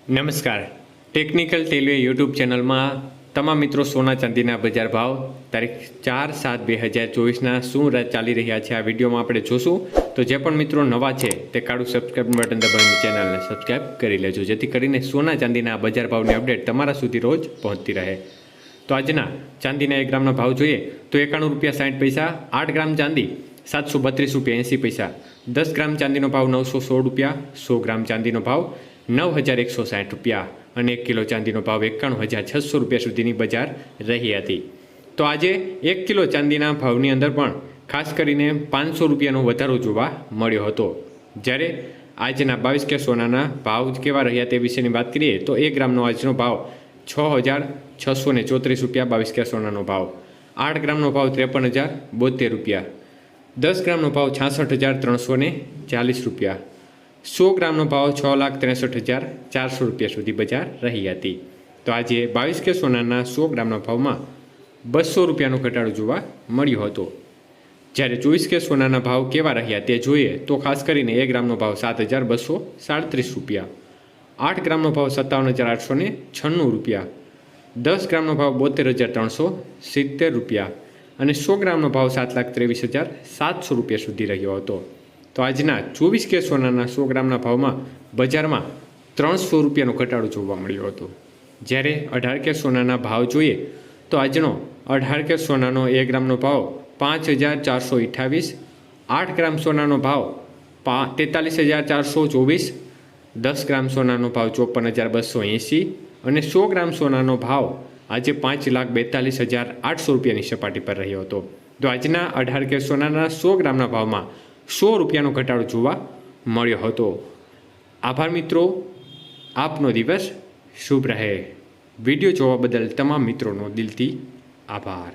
નમસ્કાર. Technical ટેલવે YouTube ચેનલમાં તમામ મિત્રો સોના ચાંદીના બજાર ભાવ તારીખ 4/7/2024ના શું ચાલી રહ્યા છે આ વિડીયોમાં આપણે જોશું. તો જે પણ મિત્રો નવા છે તે કાળું સબસ્ક્રાઇબ બટન દબાવીને ચેનલને સબસ્ક્રાઇબ કરી લેજો, જેથી કરીને સોના ચાંદીના બજાર ભાવની અપડેટ તમારા સુધી રોજ પહોંચતી રહે. તો આજના ચાંદીના 1 ગ્રામના ભાવ જોઈએ તો 91.60 રૂપિયા, 8 ગ્રામ ચાંદી 732.80 રૂપિયા 80 પૈસા, 10 ગ્રામ ચાંદીનો ભાવ 916 રૂપિયા, 100 ગ્રામ ચાંદીનો ભાવ 9,160 રૂપિયા અને 1 કિલો ચાંદીનો ભાવ 91,600 રૂપિયા સુધીની બજાર રહી હતી. તો આજે 1 કિલો ચાંદીના ભાવની અંદર પણ ખાસ કરીને 500 રૂપિયાનો વધારો જોવા મળ્યો હતો. જ્યારે આજના 22 કે સોનાના ભાવ કેવા રહ્યા તે વિશેની વાત કરીએ તો 1 ગ્રામનો આજનો ભાવ 6,634 રૂપિયા, 22 કે સોનાનો ભાવ 8 ગ્રામનો ભાવ 53,072 રૂપિયા, 10 ગ્રામનો ભાવ 66,340 રૂપિયા, 100 ગ્રામનો ભાવ 6,63,400 રૂપિયા સુધી બજાર રહી હતી. તો આજે 22 કે સોનાના 100 ગ્રામના ભાવમાં 200 રૂપિયાનો ઘટાડો જોવા મળ્યો હતો. જ્યારે 24 કે સોનાના ભાવ કેવા રહ્યા તે જોઈએ તો ખાસ કરીને 1 ગ્રામનો ભાવ 7,237 રૂપિયા, 8 ગ્રામનો ભાવ 57,896 રૂપિયા, 10 ગ્રામનો ભાવ 72,370 રૂપિયા અને 100 ગ્રામનો ભાવ 7,23,700 રૂપિયા સુધી રહ્યો હતો. તો આજના 24 કે સોનાના 100 ગ્રામના ભાવમાં બજારમાં 300 રૂપિયાનો ઘટાડો જોવા મળ્યો હતો. જ્યારે 18 કે સોનાના ભાવ જોઈએ તો આજનો 18 કે સોનાનો 1 ગ્રામનો ભાવ 5,428, 8 ગ્રામ સોનાનો ભાવ 43,424, 10 ગ્રામ સોનાનો ભાવ 54,280 અને 100 ગ્રામ સોનાનો ભાવ આજે 5,42,800 રૂપિયાની સપાટી પર રહ્યો હતો. તો આજના 18 કે સોનાના 100 ગ્રામના ભાવમાં 100 રૂપિયાનો ઘટાડો જોવા મળ્યો હતો. આભાર મિત્રો, આપનો દિવસ શુભ રહે. વિડીયો જોવા બદલ તમામ મિત્રોનો દિલથી આભાર.